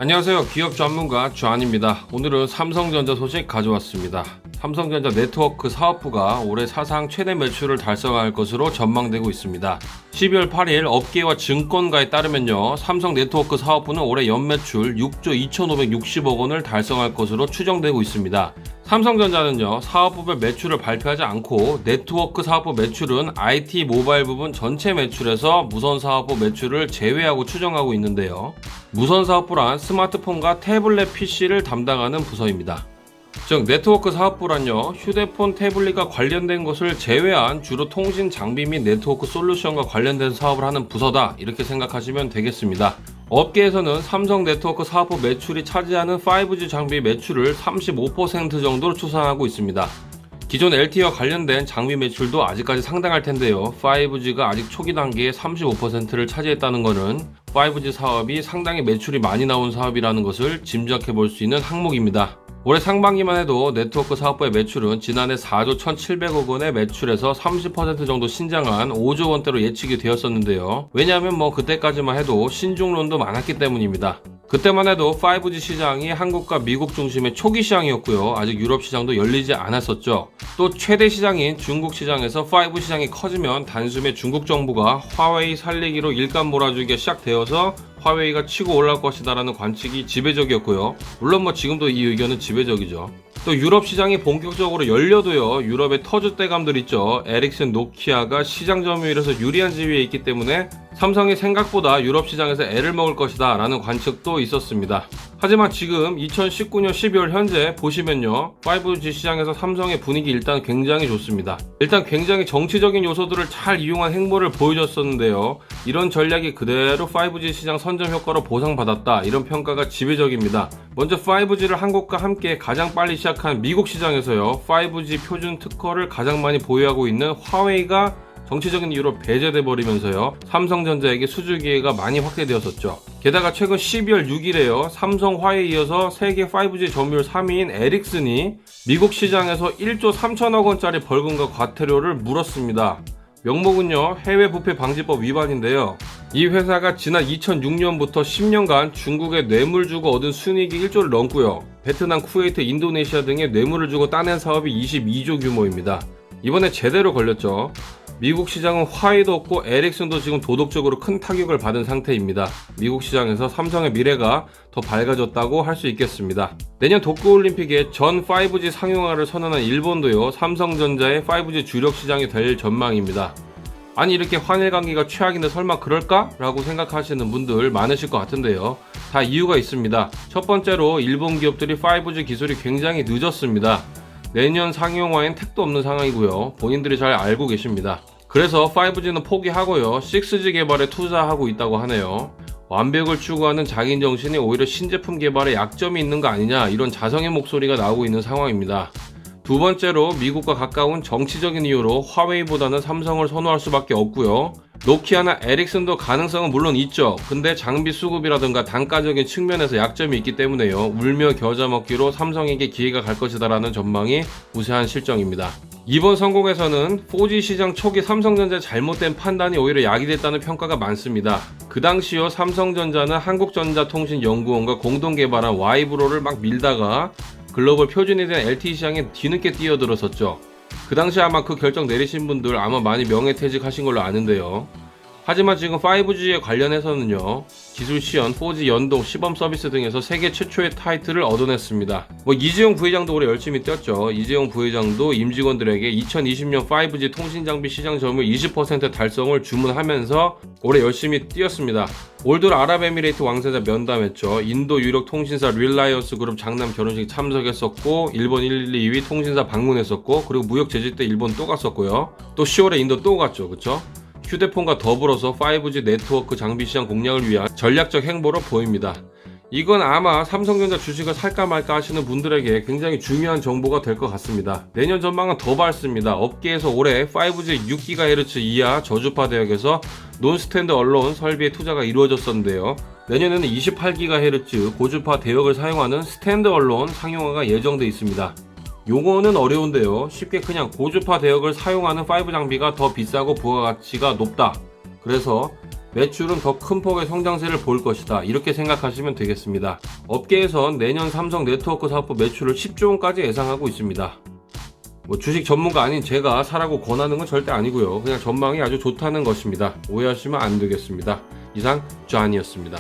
안녕하세요. 기업 전문가 주한입니다. 오늘은 삼성전자 소식 가져왔습니다. 삼성전자 네트워크 사업부가 올해 사상 최대 매출을 달성할 것으로 전망되고 있습니다. 12월 8일 업계와 증권가에 따르면요, 삼성 네트워크 사업부는 올해 연매출 6조 2,560억 원을 달성할 것으로 추정되고 있습니다. 삼성전자는요, 사업부별 매출을 발표하지 않고 네트워크 사업부 매출은 IT 모바일 부분 전체 매출에서 무선 사업부 매출을 제외하고 추정하고 있는데요. 무선 사업부란 스마트폰과 태블릿 PC를 담당하는 부서입니다. 즉 네트워크 사업부란요, 휴대폰, 태블릿과 관련된 것을 제외한 주로 통신 장비 및 네트워크 솔루션과 관련된 사업을 하는 부서다, 이렇게 생각하시면 되겠습니다. 업계에서는 삼성 네트워크 사업부 매출이 차지하는 5G 장비 매출을 35% 정도로 추산하고 있습니다. 기존 LTE와 관련된 장비 매출도 아직까지 상당할 텐데요, 5G가 아직 초기 단계에 35%를 차지했다는 것은 5G 사업이 상당히 매출이 많이 나온 사업이라는 것을 짐작해 볼 수 있는 항목입니다. 올해 상반기만 해도 네트워크 사업부의 매출은 지난해 4조 1,700억 원의 매출에서 30% 정도 신장한 5조 원대로 예측이 되었었는데요. 왜냐하면 그때까지만 해도 신종론도 많았기 때문입니다. 그때만 해도 5G 시장이 한국과 미국 중심의 초기 시장이었고요. 아직 유럽 시장도 열리지 않았었죠. 또 최대 시장인 중국 시장에서 5G 시장이 커지면 단숨에 중국 정부가 화웨이 살리기로 일감 몰아주기가 시작되어서 화웨이가 치고 올라올 것이다 라는 관측이 지배적이었고요. 물론 지금도 이 의견은 지배적이죠. 또 유럽 시장이 본격적으로 열려도요, 유럽의 터줏대감들 있죠. 에릭슨, 노키아가 시장 점유율에서 유리한 지위에 있기 때문에 삼성이 생각보다 유럽 시장에서 애를 먹을 것이다 라는 관측도 있었습니다. 하지만 지금 2019년 12월 현재 보시면요, 5G 시장에서 삼성의 분위기 일단 굉장히 좋습니다. 일단 굉장히 정치적인 요소들을 잘 이용한 행보를 보여줬었는데요, 이런 전략이 그대로 5G 시장 선점 효과로 보상받았다, 이런 평가가 지배적입니다. 먼저 5G를 한국과 함께 가장 빨리 시작한 미국 시장에서요, 5G 표준 특허를 가장 많이 보유하고 있는 화웨이가 정치적인 이유로 배제돼 버리면서요, 삼성전자에게 수주 기회가 많이 확대되었었죠. 게다가 최근 12월 6일에요, 삼성, 화웨이에 이어서 세계 5G 점유율 3위인 에릭슨이 미국 시장에서 1조 3천억 원짜리 벌금과 과태료를 물었습니다. 명목은요, 해외 부패 방지법 위반인데요. 이 회사가 지난 2006년부터 10년간 중국에 뇌물 주고 얻은 순이익이 1조를 넘고요, 베트남, 쿠웨이트, 인도네시아 등에 뇌물을 주고 따낸 사업이 22조 규모입니다. 이번에 제대로 걸렸죠. 미국 시장은 화웨이도 없고 에릭슨도 지금 도덕적으로 큰 타격을 받은 상태입니다. 미국 시장에서 삼성의 미래가 더 밝아졌다고 할 수 있겠습니다. 내년 도쿄올림픽에 전 5G 상용화를 선언한 일본도요, 삼성전자의 5G 주력 시장이 될 전망입니다. 아니, 이렇게 환일 관계가 최악인데 설마 그럴까? 라고 생각하시는 분들 많으실 것 같은데요. 다 이유가 있습니다. 첫 번째로 일본 기업들이 5G 기술이 굉장히 늦었습니다. 내년 상용화엔 택도 없는 상황이고요. 본인들이 잘 알고 계십니다. 그래서 5G는 포기하고요, 6G 개발에 투자하고 있다고 하네요. 완벽을 추구하는 장인 정신이 오히려 신제품 개발에 약점이 있는 거 아니냐, 이런 자성의 목소리가 나오고 있는 상황입니다. 두 번째로 미국과 가까운 정치적인 이유로 화웨이보다는 삼성을 선호할 수밖에 없고요. 노키아나 에릭슨도 가능성은 물론 있죠. 근데 장비 수급이라든가 단가적인 측면에서 약점이 있기 때문에요, 울며 겨자 먹기로 삼성에게 기회가 갈 것이다 라는 전망이 우세한 실정입니다. 이번 성공에서는 4G 시장 초기 삼성전자의 잘못된 판단이 오히려 약이 됐다는 평가가 많습니다. 그 당시요, 삼성전자는 한국전자통신연구원과 공동 개발한 Y브로를 막 밀다가 글로벌 표준이 된 LTE 시장에 뒤늦게 뛰어들었었죠. 그 당시 아마 그 결정 내리신 분들 아마 많이 명예퇴직하신 걸로 아는데요. 하지만 지금 5G에 관련해서는요, 기술 시연, 4G 연동, 시범 서비스 등에서 세계 최초의 타이틀을 얻어냈습니다. 이재용 부회장도 올해 열심히 뛰었죠. 이재용 부회장도 임직원들에게 2020년 5G 통신장비 시장 점유율 20% 달성을 주문하면서 올해 열심히 뛰었습니다. 올드 아랍에미레이트 왕세자 면담했죠. 인도 유력 통신사 릴라이언스 그룹 장남 결혼식 참석했었고, 일본 1, 2위 통신사 방문했었고, 그리고 무역 제재 때 일본 또 갔었고요. 또 10월에 인도 또 갔죠. 그쵸? 휴대폰과 더불어서 5G 네트워크 장비 시장 공략을 위한 전략적 행보로 보입니다. 이건 아마 삼성전자 주식을 살까 말까 하시는 분들에게 굉장히 중요한 정보가 될 것 같습니다. 내년 전망은 더 밝습니다. 업계에서 올해 5G 6GHz 이하 저주파 대역에서 논스탠드 언론 설비에 투자가 이루어졌었는데요. 내년에는 28GHz 고주파 대역을 사용하는 스탠드 언론 상용화가 예정돼 있습니다. 용어는 어려운데요, 쉽게 그냥 고주파 대역을 사용하는 5 장비가 더 비싸고 부가가치가 높다, 그래서 매출은 더 큰 폭의 성장세를 보일 것이다. 이렇게 생각하시면 되겠습니다. 업계에선 내년 삼성 네트워크 사업부 매출을 10조 원까지 예상하고 있습니다. 주식 전문가 아닌 제가 사라고 권하는 건 절대 아니고요. 그냥 전망이 아주 좋다는 것입니다. 오해하시면 안 되겠습니다. 이상 쟈니였습니다.